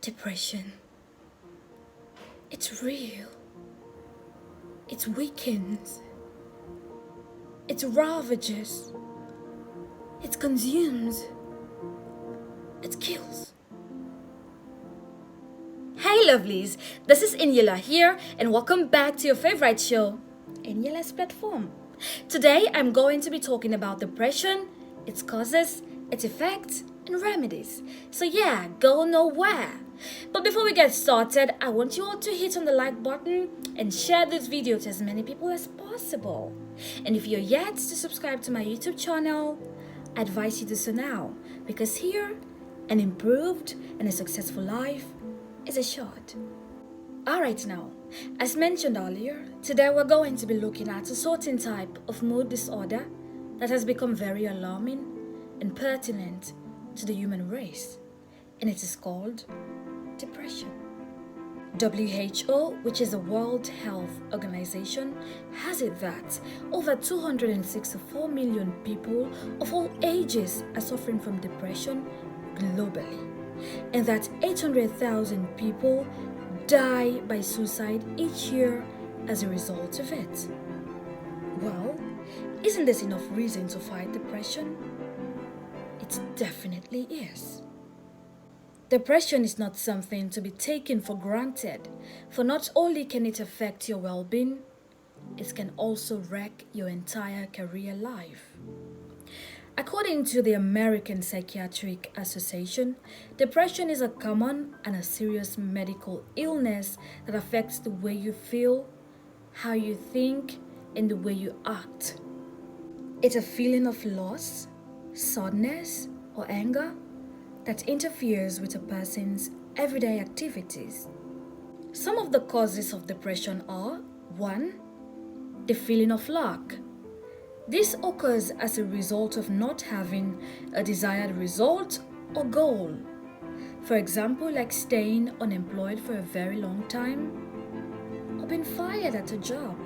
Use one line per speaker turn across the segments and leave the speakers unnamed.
Depression. It's real. It weakens. It ravages. It consumes. It kills. Hey lovelies, this is INYILLAH here and welcome back to your favorite show, INYILLAH's platform. Today I'm going to be talking about depression, its causes, its effects, and remedies. So yeah, go nowhere. But before we get started, I want you all to hit on the like button and share this video to as many people as possible. And if you're yet to subscribe to my YouTube channel, I advise you to do so now, because here, an improved and a successful life is assured. Alright now, as mentioned earlier, today we're going to be looking at a certain type of mood disorder that has become very alarming and pertinent to the human race, and it is called depression. WHO, which is the World Health Organization, has it that over 264 million people of all ages are suffering from depression globally, and that 800,000 people die by suicide each year as a result of it. Well, isn't this enough reason to fight depression? It definitely is. Depression is not something to be taken for granted, for not only can it affect your well-being, it can also wreck your entire career life. According to the American Psychiatric Association, depression is a common and a serious medical illness that affects the way you feel, how you think, and the way you act. It's a feeling of loss, sadness, or anger that interferes with a person's everyday activities. Some of the causes of depression are 1. The feeling of lack. This occurs as a result of not having a desired result or goal. For example, like staying unemployed for a very long time or being fired at a job.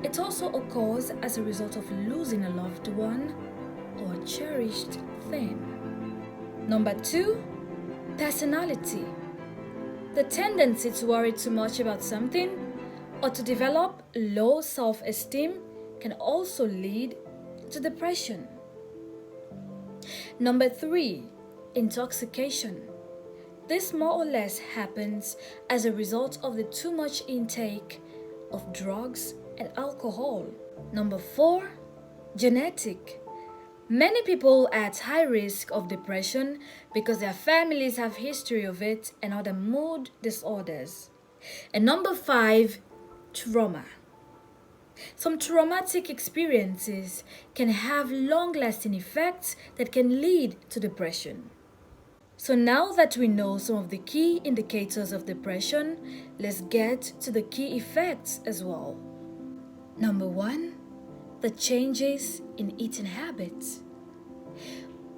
It also occurs as a result of losing a loved one or a cherished thing. Number 2, personality. The tendency to worry too much about something or to develop low self-esteem can also lead to depression. Number 3, intoxication. This more or less happens as a result of the too much intake of drugs and alcohol. Number 4, genetic. Many people are at high risk of depression because their families have history of it and other mood disorders. And number 5, trauma. Some traumatic experiences can have long-lasting effects that can lead to depression. So now that we know some of the key indicators of depression, let's get to the key effects as well. Number 1, the changes in eating habits.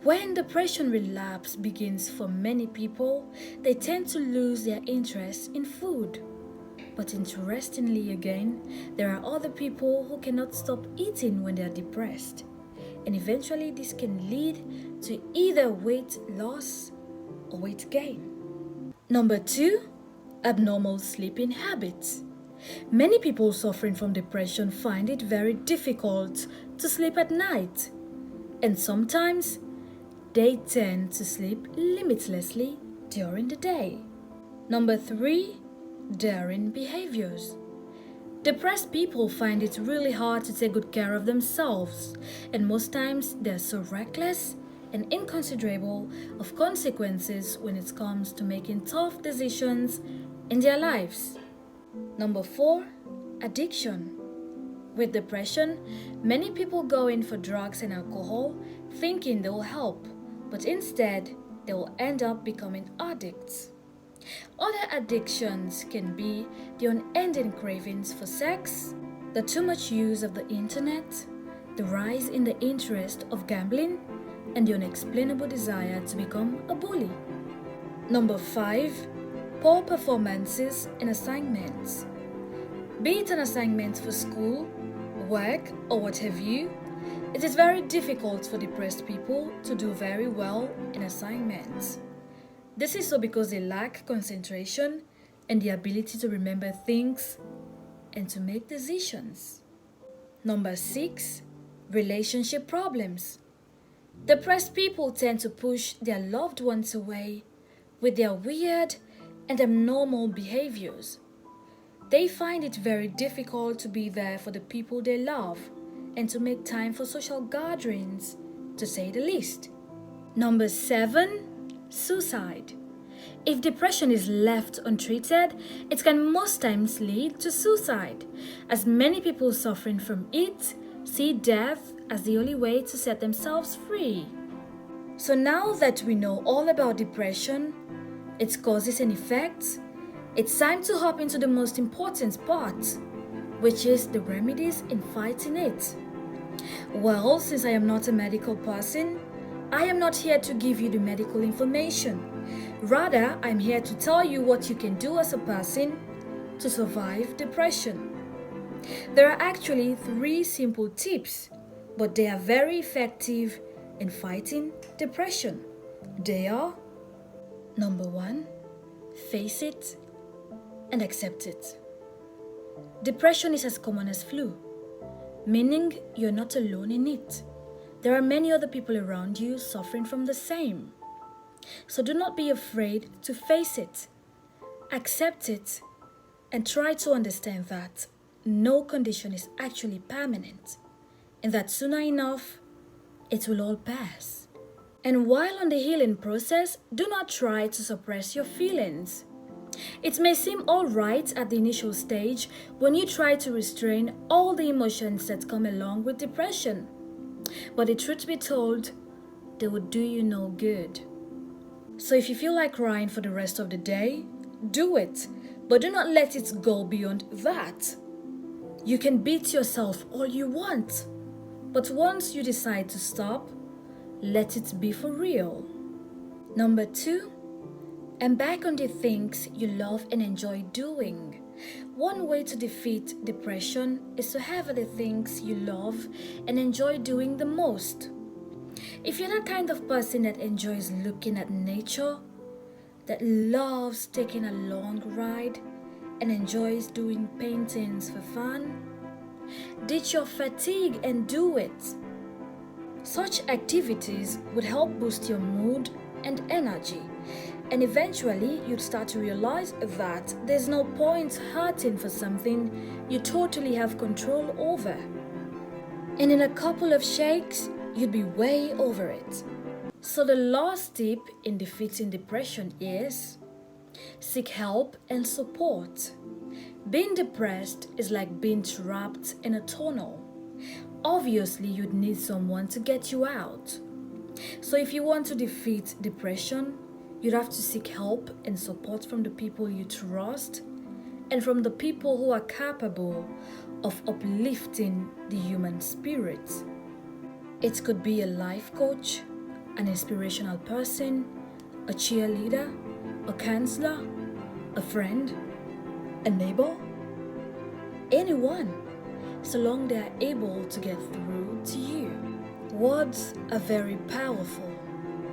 When depression relapse begins for many people, they tend to lose their interest in food. But interestingly again, there are other people who cannot stop eating when they are depressed. And eventually this can lead to either weight loss or weight gain. Number 2, abnormal sleeping habits. Many people suffering from depression find it very difficult to sleep at night. And sometimes they tend to sleep limitlessly during the day. Number 3, daring behaviors. Depressed people find it really hard to take good care of themselves, and most times they're so reckless and inconsiderate of consequences when it comes to making tough decisions in their lives. Number 4, addiction. With depression, many people go in for drugs and alcohol thinking they will help, but instead they will end up becoming addicts. Other addictions can be the unending cravings for sex, the too much use of the internet, the rise in the interest of gambling, and the unexplainable desire to become a bully. Number 5, poor performances in assignments. Be it an assignment for school, work, or what have you, it is very difficult for depressed people to do very well in assignments. This is so because they lack concentration and the ability to remember things and to make decisions. Number 6, relationship problems. Depressed people tend to push their loved ones away with their weird and abnormal behaviors. They find it very difficult to be there for the people they love and to make time for social gatherings, to say the least. Number 7, suicide. If depression is left untreated, it can most times lead to suicide, as many people suffering from it see death as the only way to set themselves free. So now that we know all about depression, its causes and effects, it's time to hop into the most important part, which is the remedies in fighting it. Well, since I am not a medical person, I am not here to give you the medical information. Rather, I'm here to tell you what you can do as a person to survive depression. There are actually 3 simple tips, but they are very effective in fighting depression. They are: number 1, face it and accept it. Depression is as common as flu, meaning you're not alone in it. There are many other people around you suffering from the same. So do not be afraid to face it, accept it, and try to understand that no condition is actually permanent, and that sooner enough, it will all pass. And while on the healing process, do not try to suppress your feelings. It may seem alright at the initial stage when you try to restrain all the emotions that come along with depression. But the truth be told, they would do you no good. So if you feel like crying for the rest of the day, do it, but do not let it go beyond that. You can beat yourself all you want, but once you decide to stop, let it be for real. Number 2, embark on the things you love and enjoy doing. One way to defeat depression is to have the things you love and enjoy doing the most. If you're that kind of person that enjoys looking at nature, that loves taking a long ride, and enjoys doing paintings for fun, ditch your fatigue and do it. Such activities would help boost your mood and energy, and eventually you'd start to realize that there's no point hurting for something you totally have control over. And in a couple of shakes, you'd be way over it. So the last tip in defeating depression is: seek help and support. Being depressed is like being trapped in a tunnel. Obviously, you'd need someone to get you out. So if you want to defeat depression, you'd have to seek help and support from the people you trust and from the people who are capable of uplifting the human spirit. It could be a life coach, an inspirational person, a cheerleader, a counselor, a friend, a neighbor, anyone, so long they are able to get through to you. Words are very powerful,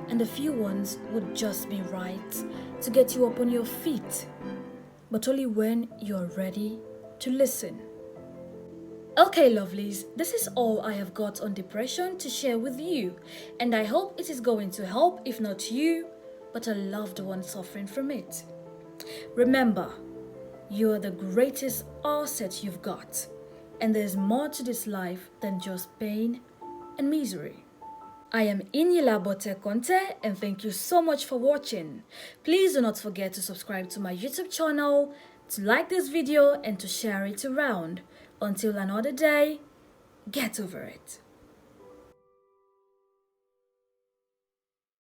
and a few ones would just be right to get you up on your feet, but only when you're ready to listen. Okay, lovelies, this is all I have got on depression to share with you, and I hope it is going to help, if not you, but a loved one suffering from it. Remember, you are the greatest asset you've got, and there's more to this life than just pain and misery. I am INYILLAH Conte, and thank you so much for watching. Please do not forget to subscribe to my YouTube channel, to like this video, and to share it around. Until another day, get over it.